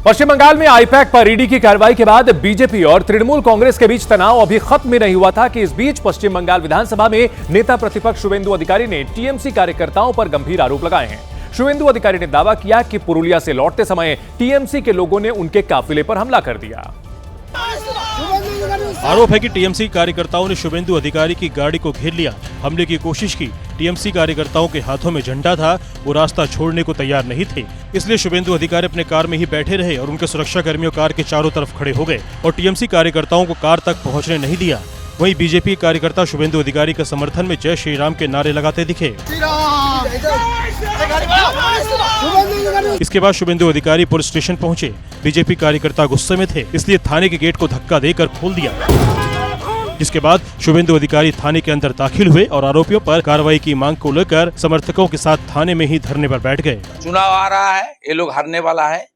पश्चिम बंगाल में आईपैक पर ईडी की कार्रवाई के बाद बीजेपी और तृणमूल कांग्रेस के बीच तनाव अभी खत्म ही नहीं हुआ था कि इस बीच पश्चिम बंगाल विधानसभा में नेता प्रतिपक्ष शुवेंदु अधिकारी ने टीएमसी कार्यकर्ताओं पर गंभीर आरोप लगाए हैं। शुवेंदु अधिकारी ने दावा किया कि पुरुलिया से लौटते समय टीएमसी के लोगों ने उनके काफिले पर हमला कर दिया। आरोप है कि टीएमसी कार्यकर्ताओं ने शुवेंदु अधिकारी की गाड़ी को घेर लिया, हमले की कोशिश की। टीएमसी कार्यकर्ताओं के हाथों में झंडा था, वो रास्ता छोड़ने को तैयार नहीं थे, इसलिए शुवेंदु अधिकारी अपने कार में ही बैठे रहे और उनके सुरक्षा कर्मियों कार के चारों तरफ खड़े हो गए और टीएमसी कार्यकर्ताओं को कार तक पहुंचने नहीं दिया। वहीं बीजेपी कार्यकर्ता शुवेंदु अधिकारी के समर्थन में जय श्री राम के नारे लगाते दिखे। इसके बाद शुवेंदु अधिकारी पुलिस स्टेशन पहुंचे। बीजेपी कार्यकर्ता गुस्से में थे, इसलिए थाने के गेट को धक्का देकर खोल दिया, जिसके बाद शुवेंदु अधिकारी थाने के अंदर दाखिल हुए और आरोपियों पर कार्रवाई की मांग को लेकर समर्थकों के साथ थाने में ही धरने पर बैठ गए। चुनाव आ रहा है, ये लोग हारने वाला है,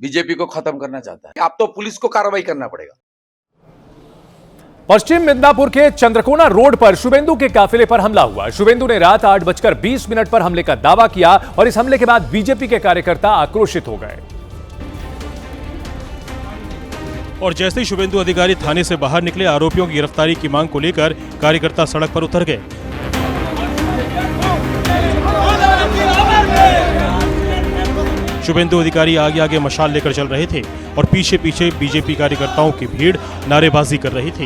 बीजेपी को खत्म करना चाहता है। अब तो पुलिस को कार्रवाई करना पड़ेगा। पश्चिम मिदनापुर के चंद्रकोना रोड पर शुवेंदु के काफिले पर हमला हुआ। शुवेंदु ने रात 8:20 पर हमले का दावा किया और इस हमले के बाद बीजेपी के कार्यकर्ता आक्रोशित हो गए। और जैसे ही शुवेंदु अधिकारी थाने से बाहर निकले, आरोपियों की गिरफ्तारी की मांग को लेकर कार्यकर्ता सड़क पर उतर गए। शुवेंदु अधिकारी आगे आगे मशाल लेकर चल रहे थे और पीछे पीछे बीजेपी कार्यकर्ताओं की भीड़ नारेबाजी कर रही थी।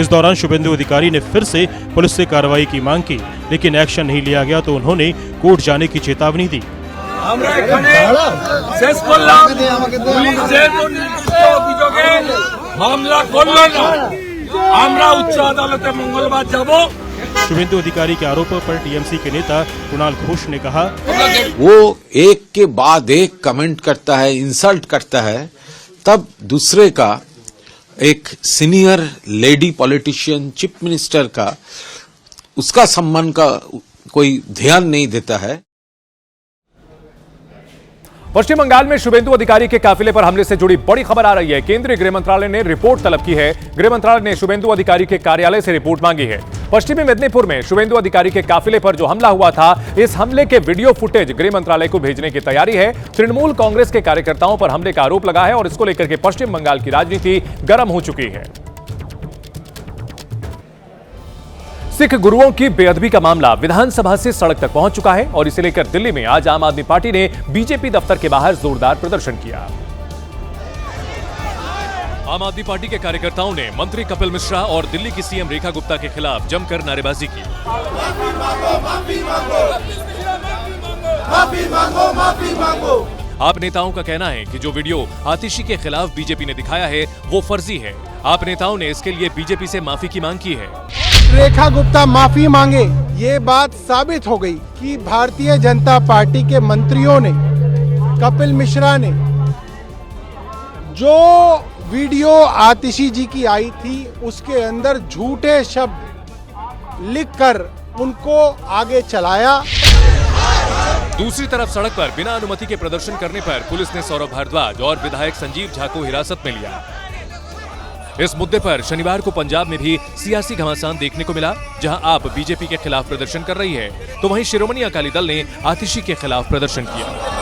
इस दौरान शुवेंदु अधिकारी ने फिर से पुलिस से कार्रवाई की मांग की, लेकिन एक्शन नहीं लिया गया तो उन्होंने कोर्ट जाने की चेतावनी दी। शुवेंदु अधिकारी के आरोपों पर टीएमसी के नेता कुणाल घोष ने कहा, वो एक के बाद एक कमेंट करता है, इंसल्ट करता है, तब दूसरे का, एक senior lady politician, chief minister का, उसका सम्मान का कोई ध्यान नहीं देता है। पश्चिम बंगाल में शुवेंदु अधिकारी के काफिले पर हमले से जुड़ी बड़ी खबर आ रही है। केंद्रीय गृह मंत्रालय ने रिपोर्ट तलब की है। गृह मंत्रालय ने शुवेंदु अधिकारी के कार्यालय से रिपोर्ट मांगी है। पश्चिमी मिदनापुर में शुवेंदु अधिकारी के काफिले पर जो हमला हुआ था, इस हमले के वीडियो फुटेज गृह मंत्रालय को भेजने की तैयारी है। तृणमूल कांग्रेस के कार्यकर्ताओं पर हमले का आरोप लगा है और इसको लेकर के पश्चिम बंगाल की राजनीति गर्म हो चुकी है। सिख गुरुओं की बेअदबी का मामला विधानसभा से सड़क तक पहुंच चुका है और इसे लेकर दिल्ली में आज आम आदमी पार्टी ने बीजेपी दफ्तर के बाहर जोरदार प्रदर्शन किया। आम आदमी पार्टी के कार्यकर्ताओं ने मंत्री कपिल मिश्रा और दिल्ली की सीएम रेखा गुप्ता के खिलाफ जमकर नारेबाजी की। आप नेताओं का कहना है कि जो वीडियो आतिशी के खिलाफ बीजेपी ने दिखाया है वो फर्जी है। आप नेताओं ने इसके लिए बीजेपी से माफी की मांग की है। रेखा गुप्ता माफी मांगे, ये बात साबित हो गई कि भारतीय जनता पार्टी के मंत्रियों ने, कपिल मिश्रा ने, जो वीडियो आतिशी जी की आई थी उसके अंदर झूठे शब्द लिखकर उनको आगे चलाया। दूसरी तरफ सड़क पर बिना अनुमति के प्रदर्शन करने पर पुलिस ने सौरभ भारद्वाज और विधायक संजीव झा को हिरासत में लिया। इस मुद्दे पर शनिवार को पंजाब में भी सियासी घमासान देखने को मिला। जहां आप बीजेपी के खिलाफ प्रदर्शन कर रही है तो वहीं शिरोमणि अकाली दल ने आतिशी के खिलाफ प्रदर्शन किया।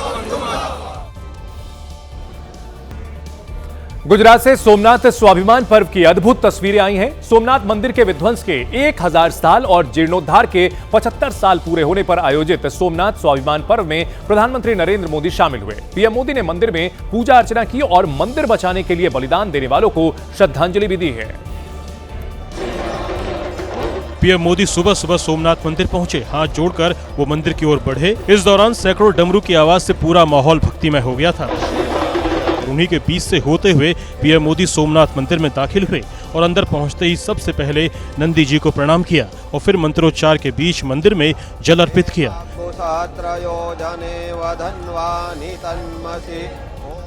गुजरात से सोमनाथ स्वाभिमान पर्व की अद्भुत तस्वीरें आई हैं। सोमनाथ मंदिर के विध्वंस के 1000 साल और जीर्णोद्धार के 75 साल पूरे होने पर आयोजित सोमनाथ स्वाभिमान पर्व में प्रधानमंत्री नरेंद्र मोदी शामिल हुए। पीएम मोदी ने मंदिर में पूजा अर्चना की और मंदिर बचाने के लिए बलिदान देने वालों को श्रद्धांजलि भी दी है। पीएम मोदी सुबह सुबह सोमनाथ मंदिर पहुंचे, हाथ जोड़कर वो मंदिर की ओर बढ़े। इस दौरान सैकड़ों डमरू की आवाज से पूरा माहौल भक्तिमय हो गया था। उन्हीं के बीच से होते हुए पीएम मोदी सोमनाथ मंदिर में दाखिल हुए और अंदर पहुंचते ही सबसे पहले नंदी जी को प्रणाम किया और फिर मंत्रोच्चार के बीच मंदिर में जल अर्पित किया।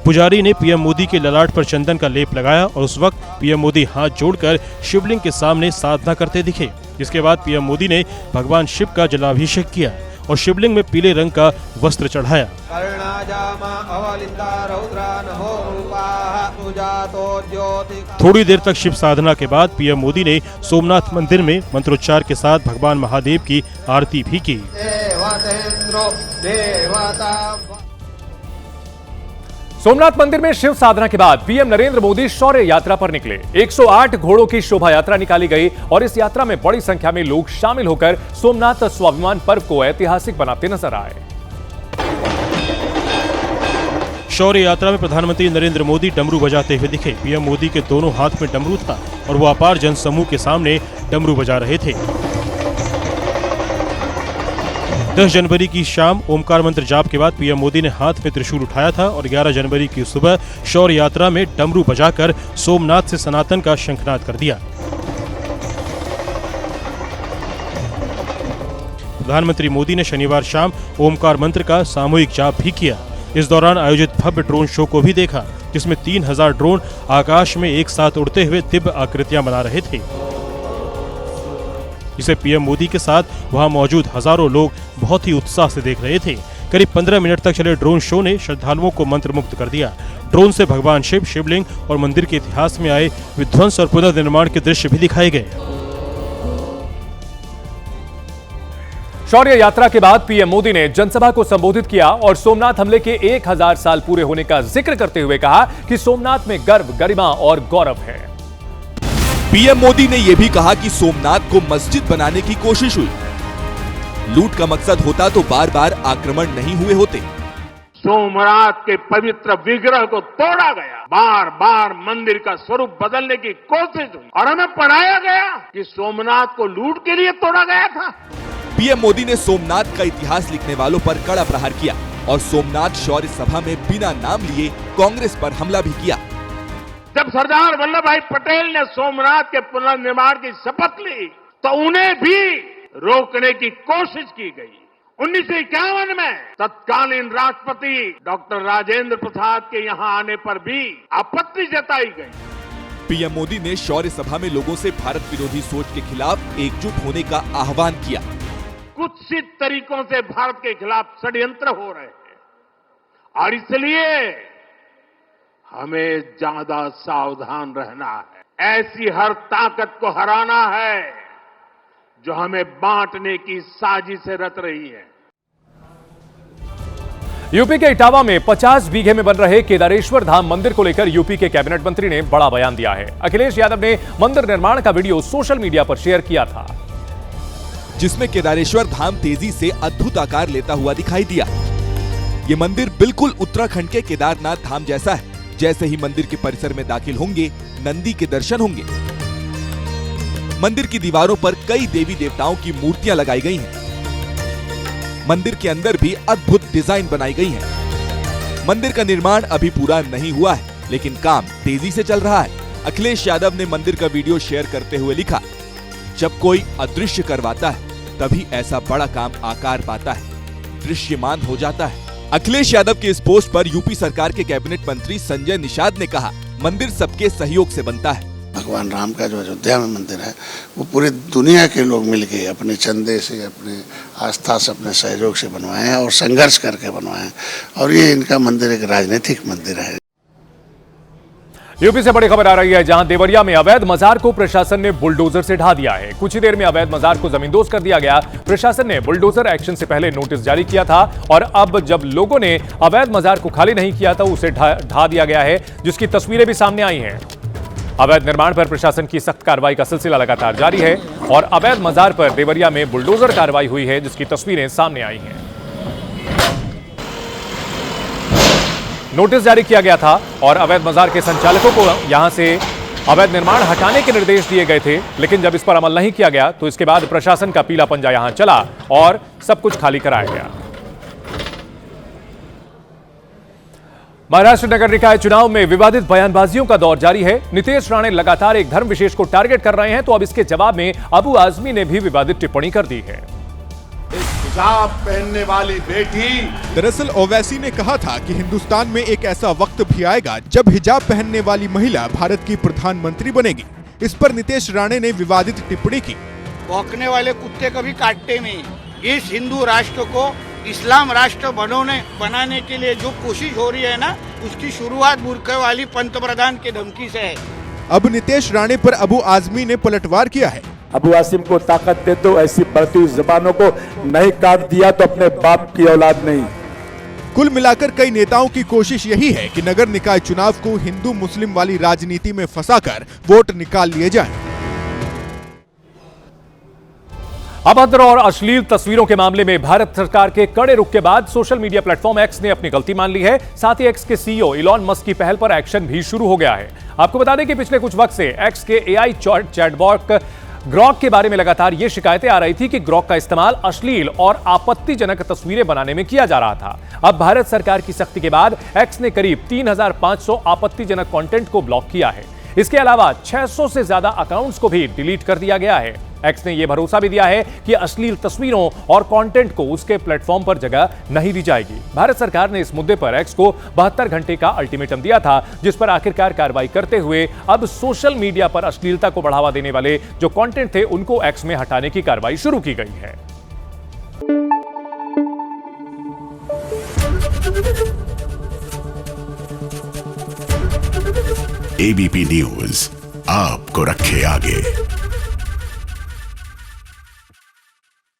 पुजारी ने पीएम मोदी के ललाट पर चंदन का लेप लगाया और उस वक्त पीएम मोदी हाथ जोड़कर शिवलिंग के सामने साधना करते दिखे। जिसके बाद पीएम मोदी ने भगवान शिव का जलाभिषेक किया और शिवलिंग में पीले रंग का वस्त्र चढ़ाया। थोड़ी देर तक शिव साधना के बाद पीएम मोदी ने सोमनाथ मंदिर में मंत्रोच्चार के साथ भगवान महादेव की आरती भी की। सोमनाथ मंदिर में शिव साधना के बाद पीएम नरेंद्र मोदी शौर्य यात्रा पर निकले। 108 घोड़ों की शोभा यात्रा निकाली गई और इस यात्रा में बड़ी संख्या में लोग शामिल होकर सोमनाथ स्वाभिमान पर्व को ऐतिहासिक बनाते नजर आए। शौर्य यात्रा में प्रधानमंत्री नरेंद्र मोदी डमरू बजाते हुए दिखे। पीएम मोदी के दोनों हाथ में डमरू था और वो अपार जनसमूह के सामने डमरू बजा रहे थे। 10 जनवरी की शाम ओमकार मंत्र जाप के बाद पीएम मोदी ने हाथ में त्रिशूल उठाया था और 11 जनवरी की सुबह शौर्य यात्रा में डमरू बजाकर सोमनाथ से सनातन का शंखनाद कर दिया। प्रधानमंत्री मोदी ने शनिवार शाम ओमकार मंत्र का सामूहिक जाप भी किया। इस दौरान आयोजित भव्य ड्रोन शो को भी देखा, जिसमें 3000 ड्रोन आकाश में एक साथ उड़ते हुए दिव्य आकृतियां बना रहे थे। इसे पीएम मोदी के साथ वहां मौजूद हजारों लोग बहुत ही उत्साह से देख रहे थे। करीब 15 मिनट तक चले ड्रोन शो ने श्रद्धालुओं को मंत्रमुग्ध कर दिया। ड्रोन से भगवान शिव, शिवलिंग और मंदिर के इतिहास में आए विध्वंस और पुनर्निर्माण के दृश्य भी दिखाए गए। शौर्य यात्रा के बाद पीएम मोदी ने जनसभा को संबोधित किया और सोमनाथ हमले के 1000 साल पूरे होने का जिक्र करते हुए कहा कि सोमनाथ में गर्व, गरिमा और गौरव है। पीएम मोदी ने यह भी कहा कि सोमनाथ को मस्जिद बनाने की कोशिश हुई। लूट का मकसद होता तो बार बार आक्रमण नहीं हुए होते। सोमनाथ के पवित्र विग्रह को तोड़ा गया, बार बार मंदिर का स्वरूप बदलने की कोशिश हुई और हमें पढ़ाया गया कि सोमनाथ को लूट के लिए तोड़ा गया था। पीएम मोदी ने सोमनाथ का इतिहास लिखने वालों पर कड़ा प्रहार किया और सोमनाथ शौर्य सभा में बिना नाम लिए कांग्रेस पर हमला भी किया। जब सरदार वल्लभ भाई पटेल ने सोमनाथ के पुनर्निर्माण की शपथ ली तो उन्हें भी रोकने की कोशिश की गई। 1951 में तत्कालीन राष्ट्रपति डॉक्टर राजेंद्र प्रसाद के यहां आने पर भी आपत्ति जताई गई। पीएम मोदी ने शौर्य सभा में लोगों से भारत विरोधी सोच के खिलाफ एकजुट होने का आह्वान किया। कुत्सित तरीकों से भारत के खिलाफ षड्यंत्र हो रहे हैं और इसलिए हमें ज्यादा सावधान रहना है। ऐसी हर ताकत को हराना है जो हमें बांटने की साजिश से रच रही है। यूपी के इटावा में 50 बीघे में बन रहे केदारेश्वर धाम मंदिर को लेकर यूपी के कैबिनेट मंत्री ने बड़ा बयान दिया है। अखिलेश यादव ने मंदिर निर्माण का वीडियो सोशल मीडिया पर शेयर किया था, जिसमें केदारेश्वर धाम तेजी से अद्भुत आकार लेता हुआ दिखाई दिया। ये मंदिर बिल्कुल उत्तराखंड के केदारनाथ धाम जैसा है। जैसे ही मंदिर के परिसर में दाखिल होंगे, नंदी के दर्शन होंगे। मंदिर की दीवारों पर कई देवी देवताओं की मूर्तियां लगाई गई हैं। मंदिर के अंदर भी अद्भुत डिजाइन बनाई गई है। मंदिर का निर्माण अभी पूरा नहीं हुआ है, लेकिन काम तेजी से चल रहा है। अखिलेश यादव ने मंदिर का वीडियो शेयर करते हुए लिखा, जब कोई अदृश्य करवाता है तभी ऐसा बड़ा काम आकार पाता है, दृश्यमान हो जाता है। अखिलेश यादव के इस पोस्ट पर यूपी सरकार के कैबिनेट मंत्री संजय निषाद ने कहा, मंदिर सबके सहयोग से बनता है। भगवान राम का जो अयोध्या में मंदिर है वो पूरी दुनिया के लोग मिलके अपने चंदे से, अपने आस्था से, अपने सहयोग से बनवाए हैं और संघर्ष करके बनवाए हैं। और ये इनका मंदिर एक राजनीतिक मंदिर है। यूपी से बड़ी खबर आ रही है, जहां देवरिया में अवैध मजार को प्रशासन ने बुलडोजर से ढा दिया है। कुछ ही देर में अवैध मजार को जमींदोज कर दिया गया। प्रशासन ने बुलडोजर एक्शन से पहले नोटिस जारी किया था और अब जब लोगों ने अवैध मजार को खाली नहीं किया तो उसे ढा दिया गया है, जिसकी तस्वीरें भी सामने आई हैं। अवैध निर्माण पर प्रशासन की सख्त कार्रवाई का सिलसिला लगातार जारी है और अवैध मजार पर देवरिया में बुलडोजर कार्रवाई हुई है, जिसकी तस्वीरें सामने आई हैं। नोटिस जारी किया गया था और अवैध मजार के संचालकों को यहां से अवैध निर्माण हटाने के निर्देश दिए गए थे, लेकिन जब इस पर अमल नहीं किया गया तो इसके बाद प्रशासन का पीला पंजा यहां चला और सब कुछ खाली कराया गया। महाराष्ट्र नगर निकाय चुनाव में विवादित बयानबाजियों का दौर जारी है। नीतीश राणे लगातार एक धर्म विशेष को टारगेट कर रहे हैं, तो अब इसके जवाब में अबू आजमी ने भी विवादित टिप्पणी कर दी है। हिजाब पहनने वाली बेटी, दरअसल ओवैसी ने कहा था कि हिंदुस्तान में एक ऐसा वक्त भी आएगा जब हिजाब पहनने वाली महिला भारत की प्रधानमंत्री बनेगी। इस पर नीतीश राणे ने विवादित टिप्पणी की। भौंकने वाले कुत्ते कभी काटते नहीं। इस हिंदू राष्ट्र को इस्लाम राष्ट्र बनाने के लिए जो कोशिश हो रही है ना, उसकी शुरुआत बुर्के वाली पंतप्रधान की धमकी से है। अब नीतीश राणे पर अबू आजमी ने पलटवार किया है। अबू आसिम को ताकत दे दो, ऐसी बढ़ती हुई जबानों को नहीं काट दिया तो अपने बाप की औलाद नहीं। कुल मिलाकर कई नेताओं की कोशिश यही है कि नगर निकाय चुनाव को हिंदू मुस्लिम वाली राजनीति में फंसाकर वोट निकाल लिए जाएं। अभद्र और अश्लील तस्वीरों के मामले में भारत सरकार के कड़े रुख के बाद सोशल मीडिया प्लेटफॉर्म एक्स ने अपनी गलती मान ली है। साथ ही एक्स के सीईओ इलॉन मस्क की पहल पर एक्शन भी शुरू हो गया है। आपको बता दें कि पिछले कुछ वक्त से एक्स के एआई चैटबॉट ग्रॉक के बारे में लगातार ये शिकायतें आ रही थी कि ग्रॉक का इस्तेमाल अश्लील और आपत्तिजनक तस्वीरें बनाने में किया जा रहा था। अब भारत सरकार की सख्ती के बाद एक्स ने करीब 3500 आपत्तिजनक कंटेंट को ब्लॉक किया है। इसके अलावा 600 से ज्यादा अकाउंट्स को भी डिलीट कर दिया गया है। एक्स ने यह भरोसा भी दिया है कि अश्लील तस्वीरों और कंटेंट को उसके प्लेटफॉर्म पर जगह नहीं दी जाएगी। भारत सरकार ने इस मुद्दे पर एक्स को 72 घंटे का अल्टीमेटम दिया था, जिस पर आखिरकार कार्रवाई करते हुए अब सोशल मीडिया पर अश्लीलता को बढ़ावा देने वाले जो कंटेंट थे उनको एक्स में हटाने की कार्रवाई शुरू की गई है। एबीपी न्यूज आपको रखे आगे।